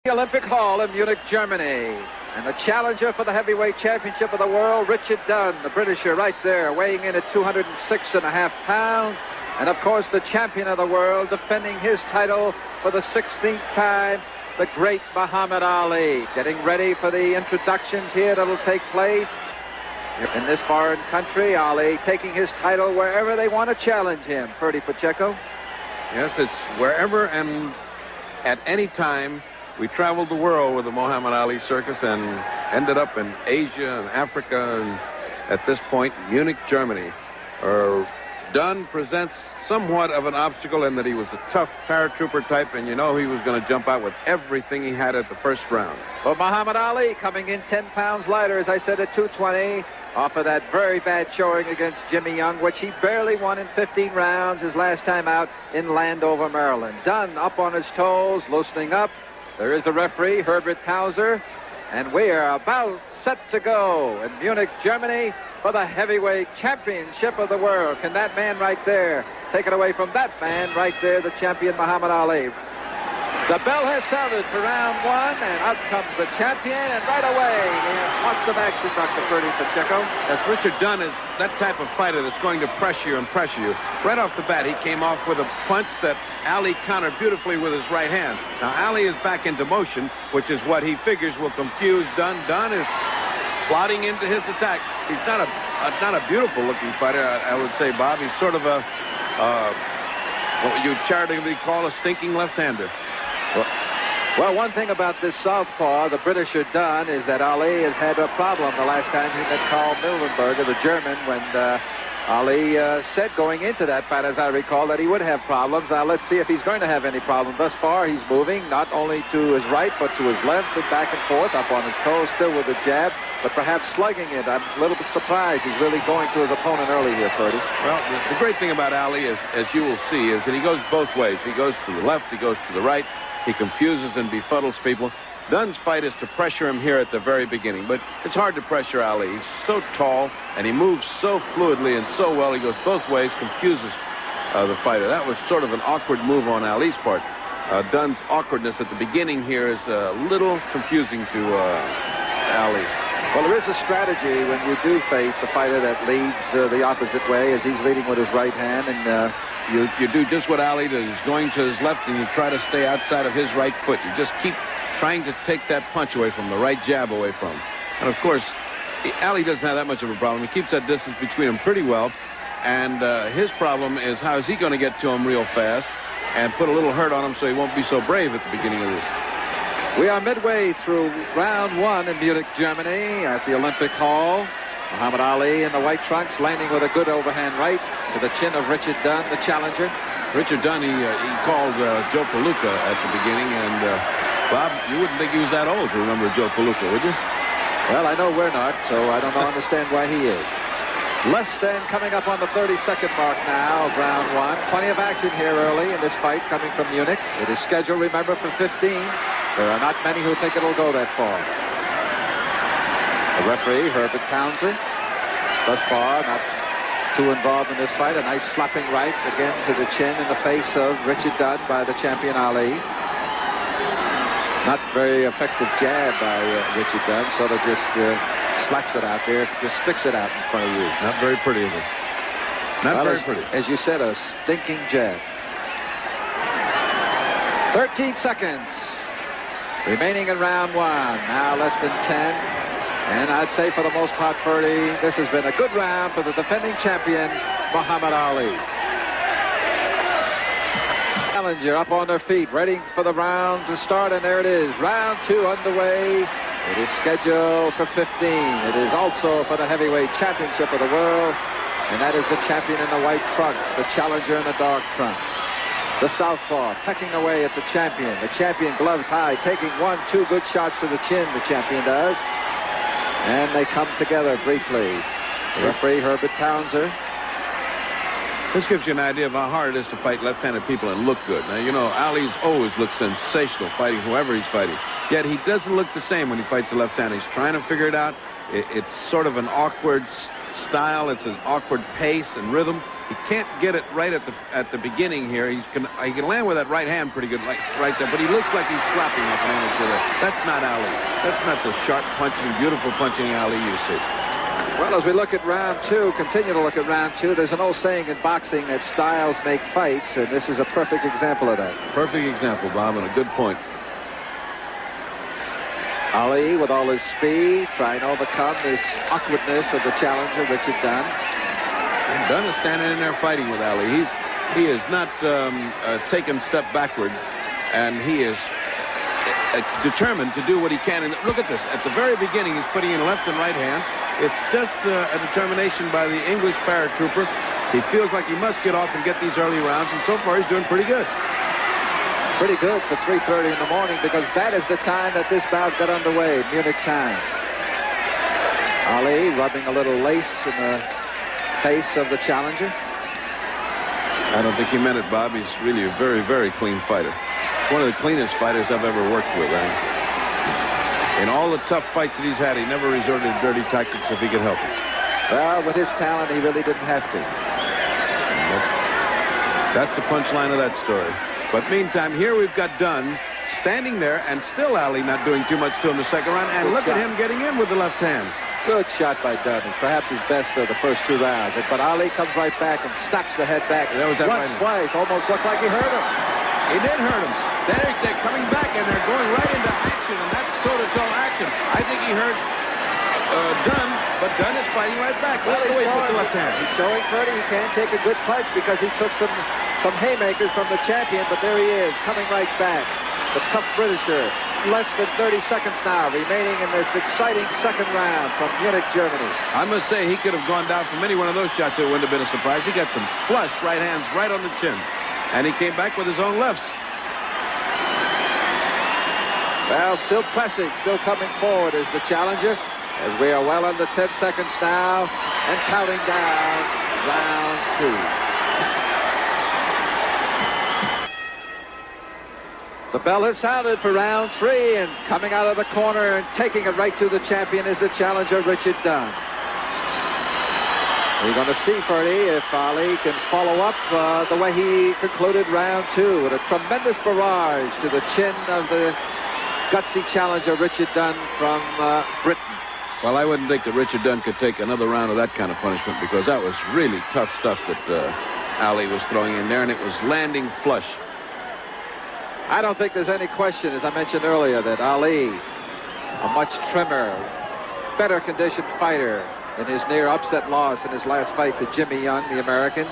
The Olympic Hall in Munich, Germany. And the challenger for the heavyweight championship of the world, Richard Dunn, the Britisher, right there, weighing in at 206.5 pounds. And, of course, the champion of the world, defending his title for the 16th time, the great Muhammad Ali. Getting ready for the introductions here that'll take place in this foreign country. Ali taking his title wherever they want to challenge him. Ferdy Pacheco. Yes, it's wherever and at any time. We traveled the world with the Muhammad Ali circus and ended up in Asia and Africa and at this point, Munich, Germany. Dunn presents somewhat of an obstacle in that he was a tough paratrooper type, and you know he was going to jump out with everything he had at the first round. Well, Muhammad Ali coming in 10 pounds lighter, as I said, at 220, off of that very bad showing against Jimmy Young, which he barely won in 15 rounds his last time out in Landover, Maryland. Dunn up on his toes, loosening up. There is the referee, Herbert Towser, and we are about set to go in Munich, Germany for the heavyweight championship of the world. Can that man right there take it away from that man right there, the champion Muhammad Ali? The bell has sounded for round one, and out comes the champion, and right away we have lots of action, Dr. Ferdy Pacheco. That's Richard Dunn is that type of fighter that's going to pressure you and pressure you. Right off the bat, he came off with a punch that Ali countered beautifully with his right hand. Now, Ali is back into motion, which is what he figures will confuse Dunn. Dunn is plodding into his attack. He's not a beautiful-looking fighter, I would say, Bob. He's sort of a, what you charitably call a stinking left-hander. Well, one thing about this southpaw, the Britisher Dunn, is that Ali has had a problem the last time he met Karl Mildenberger, the German, when Ali said going into that fight, as I recall, that he would have problems. Now, let's see if he's going to have any problem. Thus far, he's moving not only to his right, but to his left and back and forth, up on his toes, still with the jab, but perhaps slugging it. I'm a little bit surprised he's really going to his opponent early here, Ferdy. Well, the great thing about Ali, is, as you will see, is that he goes both ways. He goes to the left, he goes to the right. He confuses and befuddles people. Dunn's fight is to pressure him here at the very beginning, but it's hard to pressure Ali. He's so tall, and he moves so fluidly and so well. He goes both ways, confuses the fighter. That was sort of an awkward move on Ali's part. Dunn's awkwardness at the beginning here is a little confusing to Ali. Well, there is a strategy when you do face a fighter that leads the opposite way, as he's leading with his right hand, and you do just what Ali does, going to his left, and you try to stay outside of his right foot. You just keep trying to take that punch away from, the right jab away from him. And, of course, Ali doesn't have that much of a problem. He keeps that distance between them pretty well. And his problem is how is he going to get to him real fast and put a little hurt on him so he won't be so brave at the beginning of this. We are midway through round one in Munich, Germany at the Olympic Hall. Muhammad Ali in the white trunks, landing with a good overhand right to the chin of Richard Dunn, the challenger. Richard Dunn, he called Joe Palooka at the beginning, and Bob, you wouldn't think he was that old to remember Joe Palooka, would you? Well, I know we're not, so I don't understand why he is. Less than coming up on the 32nd mark now of round one. Plenty of action here early in this fight coming from Munich. It is scheduled, remember, for 15. There are not many who think it'll go that far. The referee, Herbert Towser, thus far not too involved in this fight. A nice slapping right again to the chin in the face of Richard Dunn by the champion Ali. Not very effective jab by Richard Dunn, sort of just slaps it out there, just sticks it out in front of you. Not very pretty, is it? Not very pretty. As you said, a stinking jab. 13 seconds remaining in round one. Now less than 10. And I'd say for the most part, Ferdy, this has been a good round for the defending champion, Muhammad Ali. Challenger up on their feet, ready for the round to start, and there it is. Round two underway. It is scheduled for 15. It is also for the heavyweight championship of the world, and that is the champion in the white trunks, the challenger in the dark trunks. The southpaw pecking away at the champion. The champion gloves high, taking 1-2 good shots to the chin, the champion does. And they come together briefly. The referee, Herbert Towser. This gives you an idea of how hard it is to fight left-handed people and look good. Now, you know, Ali's always looked sensational fighting whoever he's fighting. Yet he doesn't look the same when he fights the left-hand. He's trying to figure it out. It's sort of an awkward style. It's an awkward pace and rhythm. He can't get it right at the beginning here. He can land with that right hand pretty good, like right there. But he looks like he's slapping like an amateur there. That's not Ali. That's not the sharp punching, beautiful punching Ali you see. Well, as we look at round two, continue to look at round two, there's an old saying in boxing that styles make fights, and this is a perfect example of that. Perfect example, Bob, and a good point. Ali, with all his speed, trying to overcome this awkwardness of the challenger, Richard Dunn. And Dunn is standing in there fighting with Ali. He is not taken a step backward, and he is determined to do what he can. And look at this. At the very beginning, he's putting in left and right hands. It's just a determination by the English paratrooper. He feels like he must get off and get these early rounds, and so far he's doing pretty good. Pretty good for 3:30 in the morning, because that is the time that this bout got underway, Munich time. Ali rubbing a little lace in the face of the challenger. I don't think he meant it, Bob. He's really a very, very clean fighter. One of the cleanest fighters I've ever worked with. In all the tough fights that he's had, he never resorted to dirty tactics if he could help it. Well, with his talent, he really didn't have to. That's the punchline of that story. But meantime, here we've got Dunn standing there, and still Ali not doing too much to him the second round. And look at him getting in with the left hand. Good shot by Dunn, and perhaps his best of the first two rounds. But Ali comes right back and snaps the head back. That was that once, twice, almost looked like he hurt him. He did hurt him. They're coming back, and they're going right into action, and that's toe-to-toe action. I think he hurt Dunn, but Dunn is fighting right back. Well, Look at the way he put the left hand. He's showing Purdy he can take a good punch because he took some haymakers from the champion, but there he is, coming right back. The tough Britisher. Less than 30 seconds now remaining in this exciting second round from Munich, Germany. I must say he could have gone down from any one of those shots. It wouldn't have been a surprise. He got some flush right hands right on the chin, and he came back with his own lefts. Well, still pressing, still coming forward is the challenger, as we are well under 10 seconds now and counting down round two. The bell has sounded for round three, and coming out of the corner and taking it right to the champion is the challenger, Richard Dunn. We're going to see, Purdy, if Ali can follow up the way he concluded round two with a tremendous barrage to the chin of the gutsy challenger, Richard Dunn from Britain. Well, I wouldn't think that Richard Dunn could take another round of that kind of punishment, because that was really tough stuff that Ali was throwing in there, and it was landing flush. I don't think there's any question, as I mentioned earlier, that Ali, a much trimmer, better conditioned fighter in his near upset loss in his last fight to Jimmy Young, the American,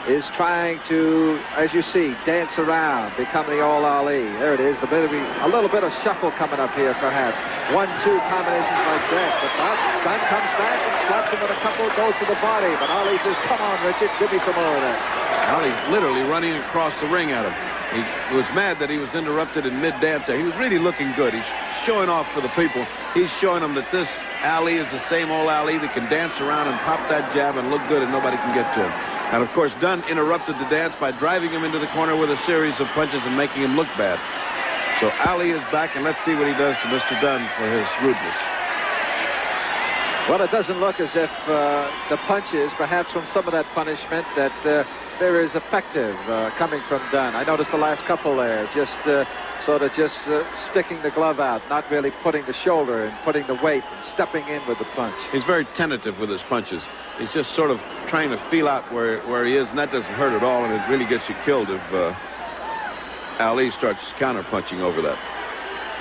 is trying to, as you see, dance around, become the old Ali. There it is, a little bit of shuffle coming up here, perhaps. 1-2 combinations like that, but Dunn comes back and slaps him with a couple, goes to the body, but Ali says, come on, Richard, give me some more of that. Ali's literally running across the ring at him. He was mad that he was interrupted in mid-dance there. He was really looking good. He's showing off for the people. He's showing them that this Ali is the same old Ali that can dance around and pop that jab and look good and nobody can get to him. And, of course, Dunn interrupted the dance by driving him into the corner with a series of punches and making him look bad. So Ali is back, and let's see what he does to Mr. Dunn for his rudeness. Well, it doesn't look as if the punches, perhaps from some of that punishment, that there is effective coming from Dunn. I noticed the last couple there, just sort of sticking the glove out, not really putting the shoulder and putting the weight and stepping in with the punch. He's very tentative with his punches. He's just sort of trying to feel out where he is, and that doesn't hurt at all, and it really gets you killed if Ali starts counter-punching over that.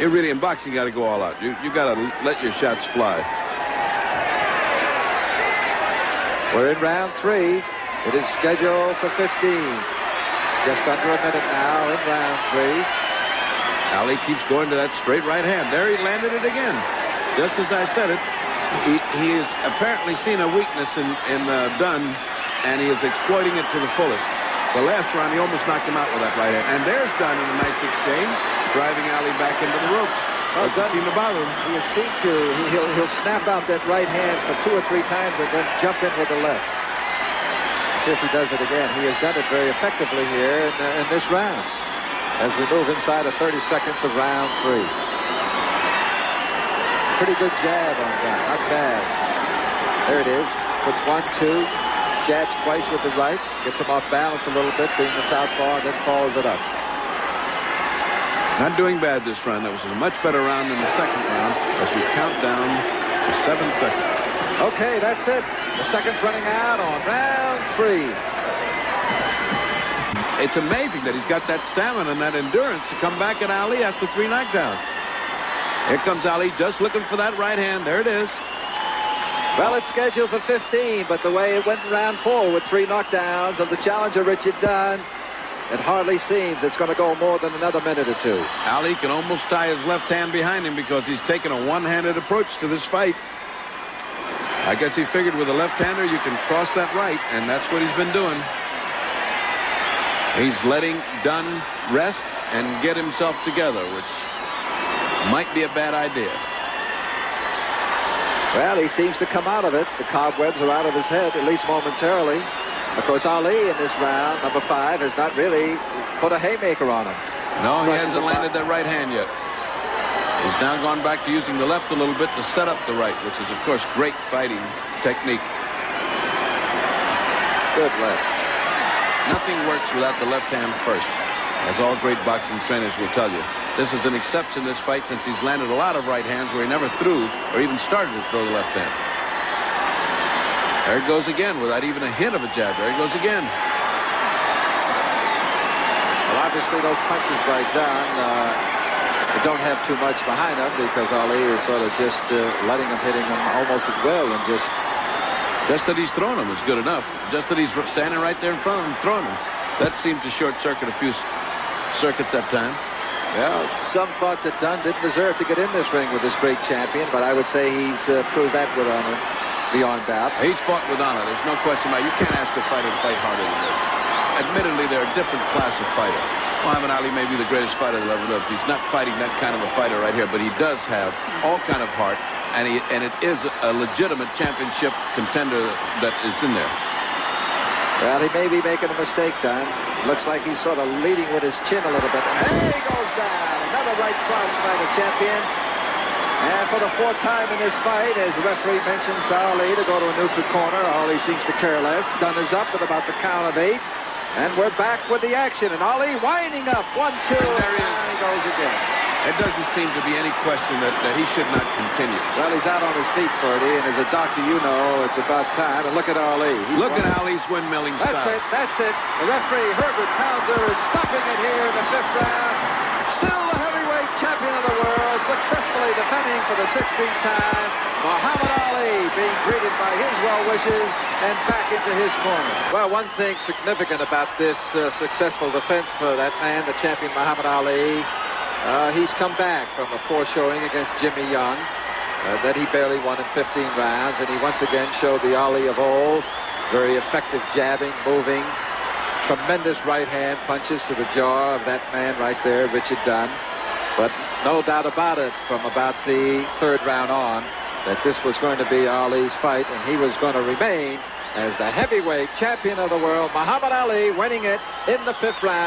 You really, in boxing, you got to go all out. You got to let your shots fly. We're in round three. It is scheduled for 15. Just under a minute now in round three. Ali keeps going to that straight right hand. There he landed it again. Just as I said it, he has apparently seen a weakness in Dunn, and he is exploiting it to the fullest. The last round, he almost knocked him out with that right hand. And there's Dunn in a nice exchange, driving Ali back into the ropes. Well, doesn't seem to bother him. He has seemed to. He'll snap out that right hand for 2 or 3 times and then jump in with the left. See if he does it again. He has done it very effectively here in this round as we move inside of 30 seconds of round three. Pretty good jab on that. Not bad. There it is. Puts 1, 2, jabs twice with the right, gets him off balance a little bit, being the southpaw, and then follows it up. Not doing bad this round. That was a much better round than the second round as we count down to 7 seconds. Okay, that's it. The seconds running out on round 3. It's amazing that he's got that stamina and that endurance to come back at Ali after 3 knockdowns. Here comes Ali, just looking for that right hand. There it is. Well, it's scheduled for 15, but the way it went in round 4 with 3 knockdowns of the challenger, Richard Dunn, it hardly seems it's going to go more than another minute or 2. Ali can almost tie his left hand behind him because he's taken a one-handed approach to this fight. I guess he figured with a left-hander you can cross that right, and that's what he's been doing. He's letting Dunn rest and get himself together, which might be a bad idea. Well, he seems to come out of it. The cobwebs are out of his head, at least momentarily. Of course, Ali in this round, number 5, has not really put a haymaker on him. No, he hasn't landed that right hand yet. He's now gone back to using the left a little bit to set up the right, which is, of course, great fighting technique. Good left. Nothing works without the left hand first, as all great boxing trainers will tell you. This is an exception, this fight, since he's landed a lot of right hands where he never threw or even started to throw the left hand. There it goes again without even a hint of a jab. There it goes again. Well, obviously those punches by Dunn don't have too much behind them because Ali is sort of just letting him, hitting them almost at will, and just that he's throwing them is good enough. Just that he's standing right there in front of him throwing them. That seemed to short-circuit a few circuits that time. Well, some thought that Dunn didn't deserve to get in this ring with this great champion, but I would say he's proved that with honor, beyond doubt. He's fought with honor. There's no question about it. You can't ask a fighter to fight harder than this. Admittedly, they're a different class of fighter. Muhammad Ali may be the greatest fighter that ever lived. He's not fighting that kind of a fighter right here, but he does have all kind of heart, and it is a legitimate championship contender that is in there. Well, he may be making a mistake, Dunn. Looks like he's sort of leading with his chin a little bit. And there he goes down. Another right cross by the champion. And for the 4th time in this fight, as the referee mentions to Ali to go to a neutral corner, Ali seems to care less. Dunn is up at about the count of 8. And we're back with the action. And Ali winding up. 1, 2, and down he goes again. It doesn't seem to be any question that he should not continue. Well, he's out on his feet, Ferdy, and as a doctor, you know it's about time. And look at Ali. Look at Ali's windmilling style. That's it. The referee, Herbert Townsend, is stopping it here in the 5th round. Still the heavyweight champion of the world, successfully defending for the 16th time. Muhammad Ali being greeted by his well wishes and back into his corner. Well, one thing significant about this successful defense for that man, the champion Muhammad Ali, he's come back from a poor showing against Jimmy Young that he barely won in 15 rounds, and he once again showed the Ali of old. Very effective jabbing, moving, tremendous right hand punches to the jaw of that man right there, Richard Dunn. But no doubt about it, from about the 3rd round on, that this was going to be Ali's fight, and he was going to remain as the heavyweight champion of the world. Muhammad Ali winning it in the 5th round.